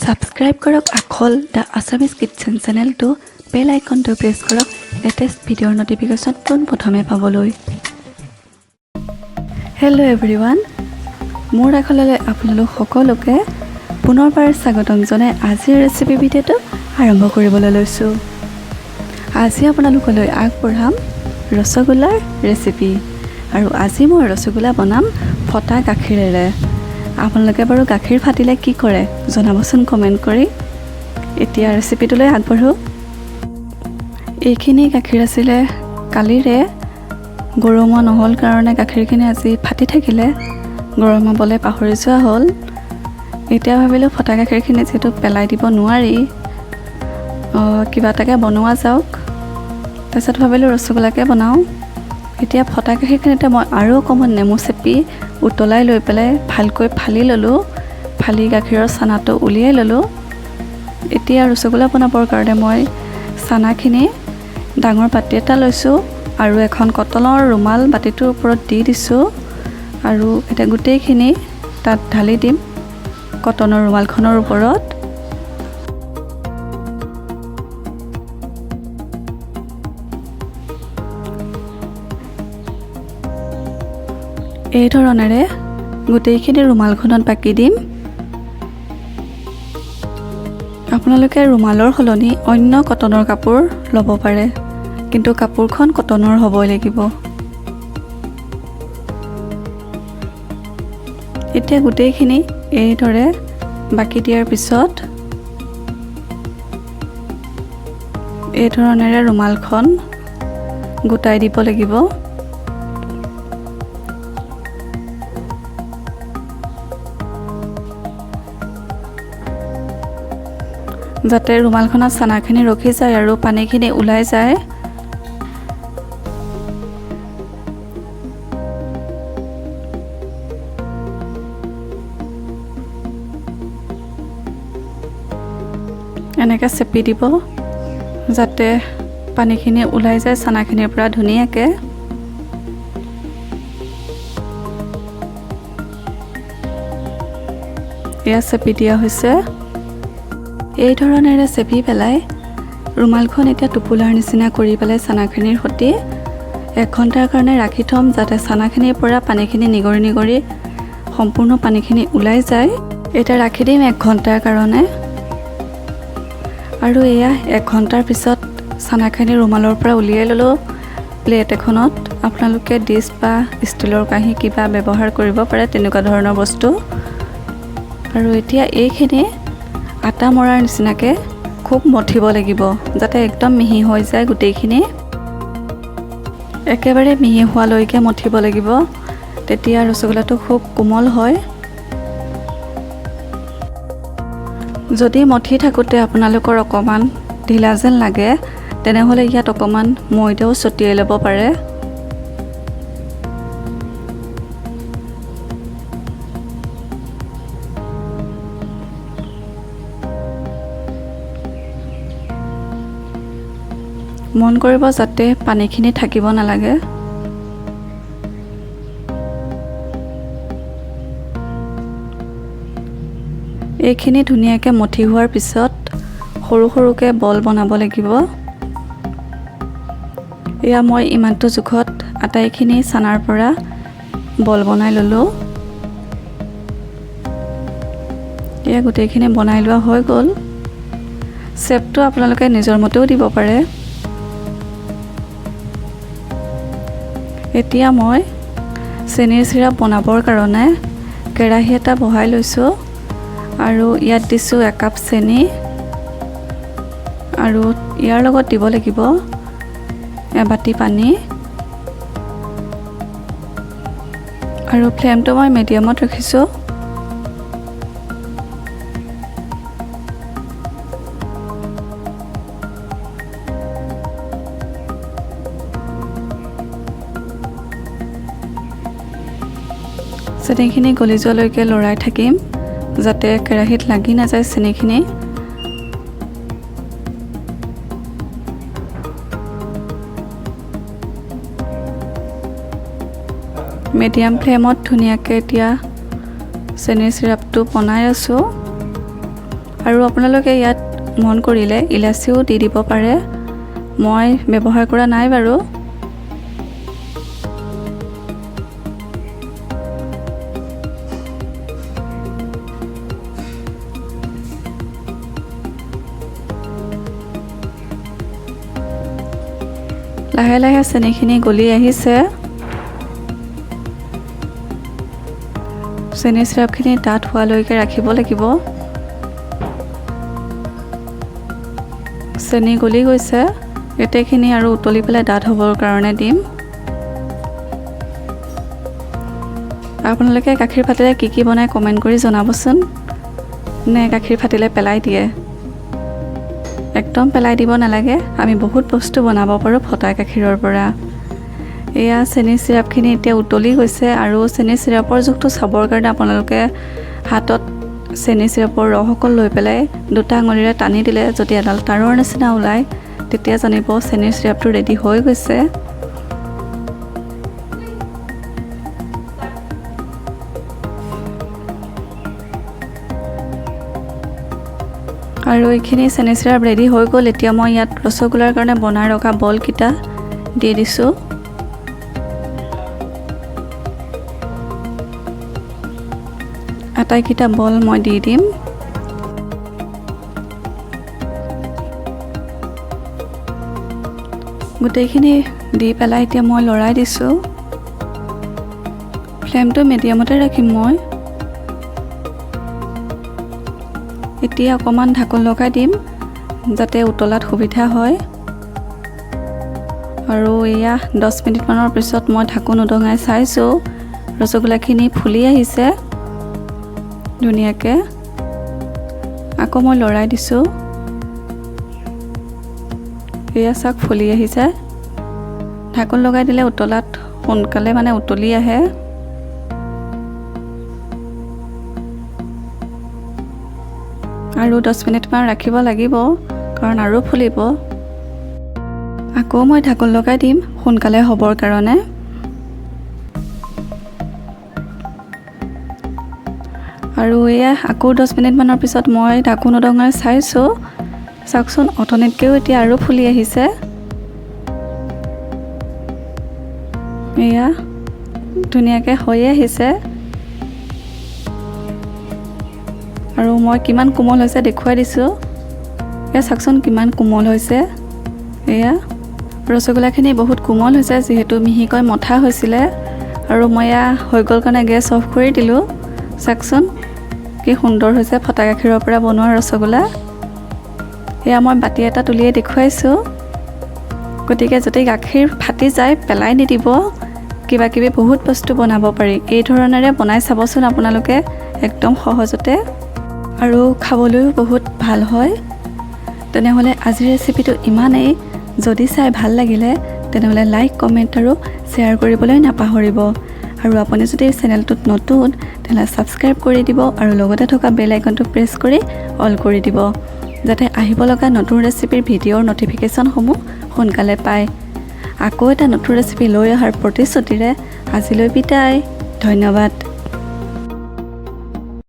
Subscribe কৰক Akhol the Assamese kitchen চেনেলটো বেল আইকনটো press কৰক লেটেষ্ট ভিডিঅ'ৰ নটিফিকেশ্যন পোনপ্ৰথমে পাবলৈ হেল্ল' এভৰিৱান মোৰ আখললৈ আপোনালোক সকলোকে পুনৰবাৰ স্বাগতম জনাই আজিৰ ৰেচিপি ভিডিঅ'টো আৰম্ভ কৰিবলৈ লৈছোঁ আজি আপোনালোকলৈ আগবঢ়াম ৰসগোল্লাৰ ৰেচিপি আৰু আজি মই ৰসগোল্লা বনাম ফটা গাখীৰেৰে আপোনালোকে বাৰু গাখীৰ ফাটিলে কি কৰে জনাবচোন কমেণ্ট কৰি এতিয়া ৰেচিপিটোলৈ আগবাঢ়ো এইখিনি গাখীৰ আছিলে কালিৰে গৰমা নহল কাৰণে গাখীৰখিনি আজি ফাটি থাকিলে গৰমাবলৈ পাহৰি যোৱা হ'ল এতিয়া ভাবিলোঁ ফটা গাখীৰখিনি যেহেতু পেলাই দিব নোৱাৰি কিবা এটাকে বনোৱা যাওক তাৰপিছত ভাবিলোঁ ৰসগোল্লাকে বনাওঁ এতিয়া ফটা গাখীৰখিনিতে মই আৰু অকণমান নেমু চেপি উতলাই লৈ পেলাই ভালকৈ ফালি ল'লোঁ ফালি গাখীৰৰ চানাটো উলিয়াই ল'লোঁ এতিয়া ৰসগোল্লা বনাবৰ কাৰণে মই চানাখিনি ডাঙৰ বাটি এটা লৈছোঁ আৰু এখন কটনৰ ৰুমাল বাটিটোৰ ওপৰত দি দিছোঁ আৰু এতিয়া গোটেইখিনি তাত ঢালি দিম কটনৰ ৰুমালখনৰ ওপৰত এই ধৰণেৰে গোটেইখিনি ৰুমালখনত বাকি দিম আপোনালোকে ৰুমালৰ সলনি অন্য কটনৰ কাপোৰ ল'ব পাৰে কিন্তু কাপোৰখন কটনৰ হ'বই লাগিব এতিয়া গোটেইখিনি এইদৰে বাকি দিয়াৰ পিছত এই ধৰণেৰে ৰুমালখন গোটাই দিব লাগিব যাতে ৰুমালখনত চানাখিনি ৰখি যায় আৰু পানীখিনি ওলাই যায় এনেকৈ চেপি দিব যাতে পানীখিনি ওলাই যায় চানাখিনিৰ পৰা ধুনীয়াকৈ এয়া চেপি দিয়া হৈছে এই ধৰণেৰে চেপি পেলাই ৰুমালখন এতিয়া টোপোলাৰ নিচিনা কৰি পেলাই চানাখিনিৰ সৈতে 1 ঘণ্টাৰ কাৰণে ৰাখি থ'ম যাতে চানাখিনিৰ পৰা পানীখিনি নিগৰি নিগৰি সম্পূৰ্ণ পানীখিনি ওলাই যায় এতিয়া ৰাখি দিম 1 ঘণ্টাৰ কাৰণে আৰু এয়া 1 ঘণ্টাৰ পিছত চানাখিনি ৰুমালৰ পৰা উলিয়াই ল'লোঁ প্লেট এখনত আপোনালোকে ডিছ বা ষ্টিলৰ কাঁহী কিবা ব্যৱহাৰ কৰিব পাৰে তেনেকুৱা ধৰণৰ বস্তু আৰু এতিয়া এইখিনি আটা মৰাৰ নিচিনাকৈ খুব মঠিব লাগিব যাতে একদম মিহি হৈ যায় গোটেইখিনি একেবাৰে মিহি হোৱালৈকে মঠিব লাগিব তেতিয়া ৰসগোল্লাটো খুব কোমল হয় যদি মঠি থাকোঁতে আপোনালোকৰ অকণমান ঢিলা যেন লাগে তেনেহ'লে ইয়াত অকণমান ময়দাও ছটিয়াই ল'ব পাৰে মন কৰিব যাতে পানীখিনি থাকিব নালাগে এইখিনি ধুনীয়াকৈ মঠি হোৱাৰ পিছত সৰু সৰুকৈ বল বনাব লাগিব এয়া মই ইমানটো জোখত আটাইখিনি চানাৰ পৰা বল বনাই ল'লোঁ এয়া গোটেইখিনি বনাই লোৱা হৈ গ'ল শ্বেপটো আপোনালোকে নিজৰ মতেও দিব পাৰে এতিয়া মই চেনিৰ চিৰাপ বনাবৰ কাৰণে কেৰাহী এটা বহাই লৈছোঁ আৰু ইয়াত দিছোঁ 1 কাপ চেনি আৰু ইয়াৰ লগত দিব লাগিব 1 বাটি পানী আৰু ফ্লেমটো মই মিডিয়ামত ৰাখিছোঁ চেনিখিনি গলি যোৱালৈকে লৰাই থাকিম যাতে কেৰাহীত লাগি নাযায় চেনিখিনি মিডিয়াম ফ্লেমত ধুনীয়াকৈ এতিয়া চেনিৰ চিৰাপটো বনাই আছোঁ আৰু আপোনালোকে ইয়াত মন কৰিলে ইলাচিও দি দিব পাৰে, মই ব্যৱহাৰ কৰা নাই বাৰু। লাহে লাহে চেনিখিনি গলি আহিছে। চেনি চিৰাপখিনি ডাঠ হোৱালৈকে ৰাখিব লাগিব। চেনি গলি গৈছে, এতেখিনি আৰু উতলি পেলাই ডাঠ হ'বৰ কাৰণে দিম। আপোনালোকে গাখীৰ ফাটিলে কি কি বনাই কমেণ্ট কৰি জনাবচোন, নে গাখীৰ ফাটিলে পেলাই দিয়ে? একদম পেলাই দিব নালাগে, আমি বহুত বস্তু বনাব পাৰোঁ ফটা গাখীৰৰ পৰা। এয়া চেনি চিৰাপখিনি এতিয়া উতলি গৈছে, আৰু চেনি চিৰাপৰ জোখটো চাবৰ কাৰণে আপোনালোকে হাতত চেনি চিৰাপৰ ৰস অকল লৈ পেলাই দুটা আঙুলিৰে টানি দিলে যদি এডাল তাৰৰ নিচিনা ওলায়, তেতিয়া জানিব চেনিৰ চিৰাপটো ৰেডি হৈ গৈছে। আৰু এইখিনি চেনি চিৰাপ ৰেডি হৈ গ'ল। এতিয়া মই ইয়াত ৰসগোল্লাৰ কাৰণে বনাই ৰখা বলকেইটা দি দিছোঁ। আটাইকেইটা বল মই দি দিম। গোটেইখিনি দি পেলাই এতিয়া মই লৰাই দিছোঁ। ফ্লেমটো মিডিয়ামতে ৰাখিম মই। এতিয়া অকণমান ঢাকোন লগাই দিম যাতে উতলাত সুবিধা হয়। আৰু এয়া 10 মিনিটমানৰ পিছত মই ঢাকোন উদঙাই চাইছোঁ, ৰসগোল্লাখিনি ফুলি আহিছে ধুনীয়াকৈ। আকৌ মই লৰাই দিছোঁ। এয়া চাওক ফুলি আহিছে। ঢাকোন লগাই দিলে উতলাত সোনকালে উতলি আহে। আৰু 10 মিনিটমান ৰাখিব লাগিব, কাৰণ আৰু ফুলিব। আকৌ মই ঢাকোন লগাই দিম সোনকালে হ'বৰ কাৰণে। আৰু এয়া আকৌ 10 মিনিটমানৰ পিছত মই ঢাকোন উদঙাই চাইছোঁ, চাওকচোন অথনিতকৈও এতিয়া আৰু ফুলি আহিছে। এয়া ধুনীয়াকৈ হৈয়ে আহিছে। আৰু মই কিমান কোমল হৈছে দেখুৱাই দিছোঁ। এয়া চাওকচোন কিমান কোমল হৈছে। এয়া ৰসগোল্লাখিনি বহুত কোমল হৈছে, যিহেতু মিহিকৈ মঠা হৈছিলে। আৰু মই এয়া হৈ গ'ল কাৰণে গেছ অফ কৰি দিলোঁ। চাওকচোন কি সুন্দৰ হৈছে ফটা গাখীৰৰ পৰা বনোৱা ৰসগোল্লা। এয়া মই বাতি এটা তুলিয়ে দেখুৱাইছোঁ। গতিকে যদি গাখীৰ ফাটি যায় পেলাই নিদিব, কিবা কিবি বহুত বস্তু বনাব পাৰি। এই ধৰণেৰে বনাই চাবচোন আপোনালোকে, একদম সহজতে, আৰু খাবলৈও বহুত ভাল হয়। তেনেহ'লে আজিৰ ৰেচিপিটো ইমানেই। যদি চাই ভাল লাগিলে তেনেহ'লে লাইক, কমেণ্ট আৰু শ্বেয়াৰ কৰিবলৈ নাপাহৰিব। আৰু আপুনি যদি চেনেলটোত নতুন তেনেহ'লে ছাবস্ক্ৰাইব কৰি দিব, আৰু লগতে থকা বেল আইকনটো প্ৰেছ কৰি অল কৰি দিব, যাতে আহিব লগা নতুন ৰেচিপিৰ ভিডিঅ'ৰ ন'টিফিকেশ্যনসমূহ সোনকালে পায়। আকৌ এটা নতুন ৰেচিপি লৈ অহাৰ প্ৰতিশ্ৰুতিৰে আজিলৈ বিদায়। ধন্যবাদ।